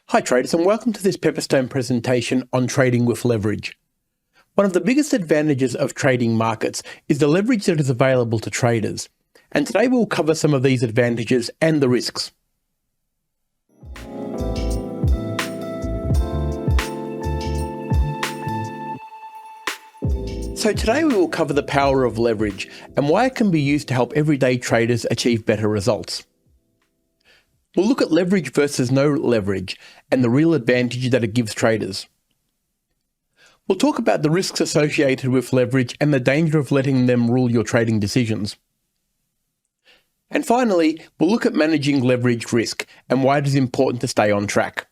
Hi traders, and welcome to this Pepperstone presentation on trading with leverage. One of the biggest advantages of trading markets is the leverage that is available to traders, and today we'll cover some of these advantages and the risks. So today we will cover the power of leverage and why it can be used to help everyday traders achieve better results. We'll look at leverage versus no leverage and the real advantage that it gives traders. We'll talk about the risks associated with leverage and the danger of letting them rule your trading decisions. And finally, we'll look at managing leverage risk and why it is important to stay on track.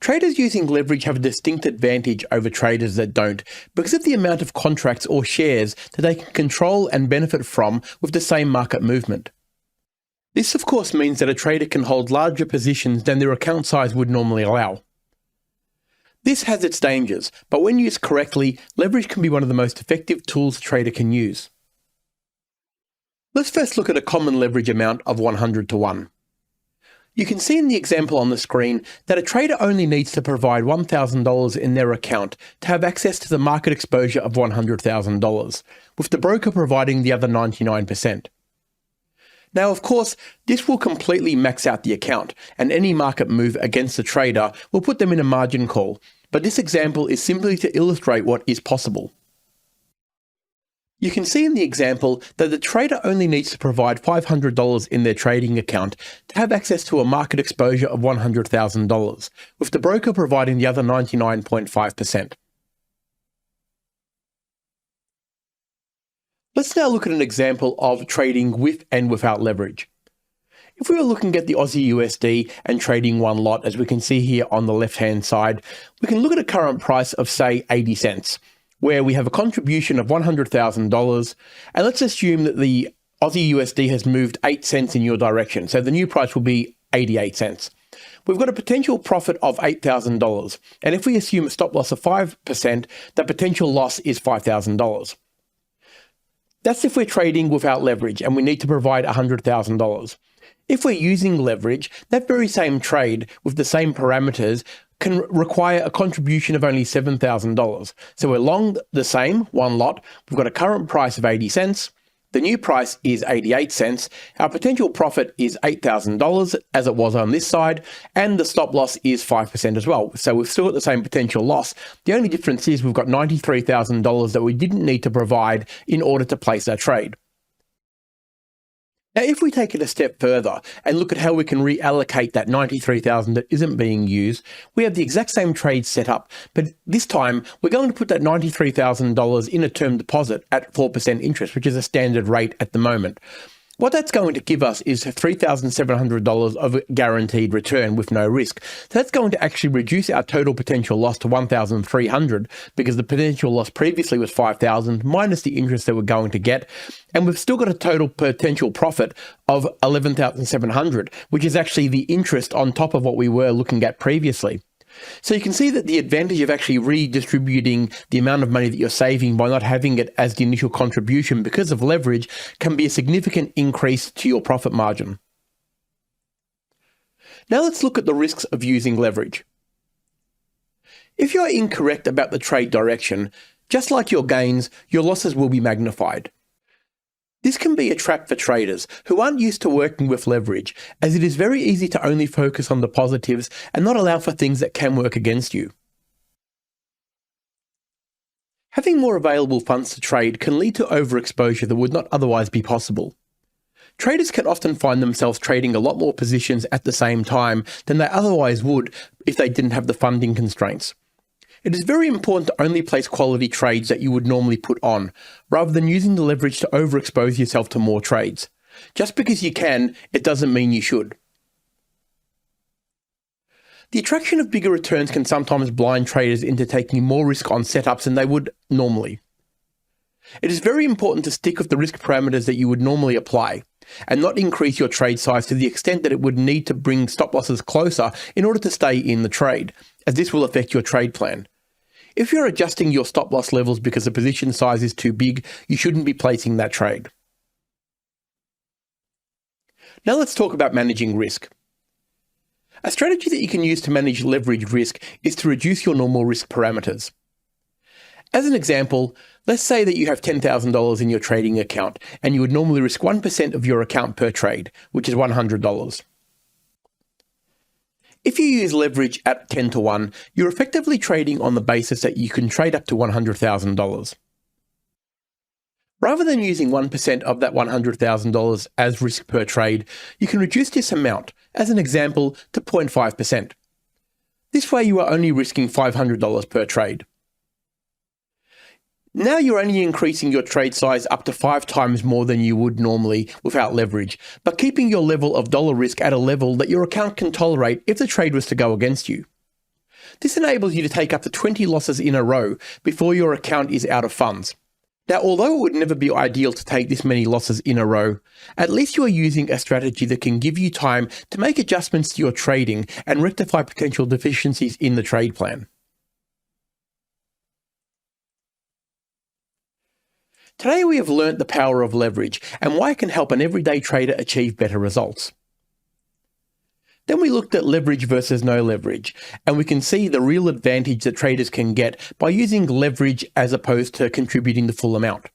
Traders using leverage have a distinct advantage over traders that don't because of the amount of contracts or shares that they can control and benefit from with the same market movement. This of course means that a trader can hold larger positions than their account size would normally allow. This has its dangers, but when used correctly, leverage can be one of the most effective tools a trader can use. Let's first look at a common leverage amount of 100 to 1. You can see in the example on the screen that a trader only needs to provide $1,000 in their account to have access to the market exposure of $100,000, with the broker providing the other 99%. Now, of course, this will completely max out the account, and any market move against the trader will put them in a margin call, but this example is simply to illustrate what is possible. You can see in the example that the trader only needs to provide $500 in their trading account to have access to a market exposure of $100,000, with the broker providing the other 99.5%. Let's now look at an example of trading with and without leverage. If we were looking at the Aussie USD and trading one lot, as we can see here on the left-hand side, we can look at a current price of, say, 80 cents, where we have a contribution of $100,000, and let's assume that the Aussie USD has moved 8 cents in your direction, so the new price will be 88 cents. We've got a potential profit of $8,000, and if we assume a stop loss of 5%, the potential loss is $5,000. That's if we're trading without leverage and we need to provide $100,000. If we're using leverage, that very same trade with the same parameters can require a contribution of only $7,000. So we're long the same, one lot, we've got a current price of 80 cents, the new price is 88 cents, our potential profit is $8,000 as it was on this side, and the stop loss is 5% as well. So we've still got the same potential loss. The only difference is we've got $93,000 that we didn't need to provide in order to place our trade. Now, if we take it a step further and look at how we can reallocate that $93,000 that isn't being used, we have the exact same trade set up, but this time we're going to put that $93,000 in a term deposit at 4% interest, which is a standard rate at the moment. What that's going to give us is $3,700 of guaranteed return with no risk. So that's going to actually reduce our total potential loss to $1,300 because the potential loss previously was $5,000 minus the interest that we're going to get. And we've still got a total potential profit of $11,700, which is actually the interest on top of what we were looking at previously. So you can see that the advantage of actually redistributing the amount of money that you're saving by not having it as the initial contribution because of leverage can be a significant increase to your profit margin. Now let's look at the risks of using leverage. If you're incorrect about the trade direction, just like your gains, your losses will be magnified. This can be a trap for traders who aren't used to working with leverage, as it is very easy to only focus on the positives and not allow for things that can work against you. Having more available funds to trade can lead to overexposure that would not otherwise be possible. Traders can often find themselves trading a lot more positions at the same time than they otherwise would if they didn't have the funding constraints. It is very important to only place quality trades that you would normally put on, rather than using the leverage to overexpose yourself to more trades. Just because you can, it doesn't mean you should. The attraction of bigger returns can sometimes blind traders into taking more risk on setups than they would normally. It is very important to stick with the risk parameters that you would normally apply, and not increase your trade size to the extent that it would need to bring stop losses closer in order to stay in the trade, as this will affect your trade plan. If you're adjusting your stop loss levels because the position size is too big, you shouldn't be placing that trade. Now let's talk about managing risk. A strategy that you can use to manage leverage risk is to reduce your normal risk parameters. As an example, let's say that you have $10,000 in your trading account and you would normally risk 1% of your account per trade, which is $100. If you use leverage at 10 to 1, you're effectively trading on the basis that you can trade up to $100,000. Rather than using 1% of that $100,000 as risk per trade, you can reduce this amount, as an example, to 0.5%. This way you are only risking $500 per trade. Now you're only increasing your trade size up to 5 times more than you would normally without leverage, but keeping your level of dollar risk at a level that your account can tolerate if the trade was to go against you. This enables you to take up to 20 losses in a row before your account is out of funds. Now, although it would never be ideal to take this many losses in a row, at least you are using a strategy that can give you time to make adjustments to your trading and rectify potential deficiencies in the trade plan. Today we have learnt the power of leverage and why it can help an everyday trader achieve better results. Then we looked at leverage versus no leverage, and we can see the real advantage that traders can get by using leverage as opposed to contributing the full amount.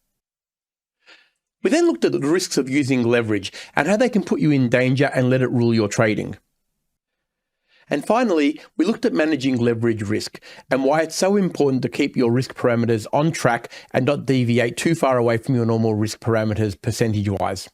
We then looked at the risks of using leverage and how they can put you in danger and let it rule your trading. And finally, we looked at managing leverage risk and why it's so important to keep your risk parameters on track and not deviate too far away from your normal risk parameters percentage-wise.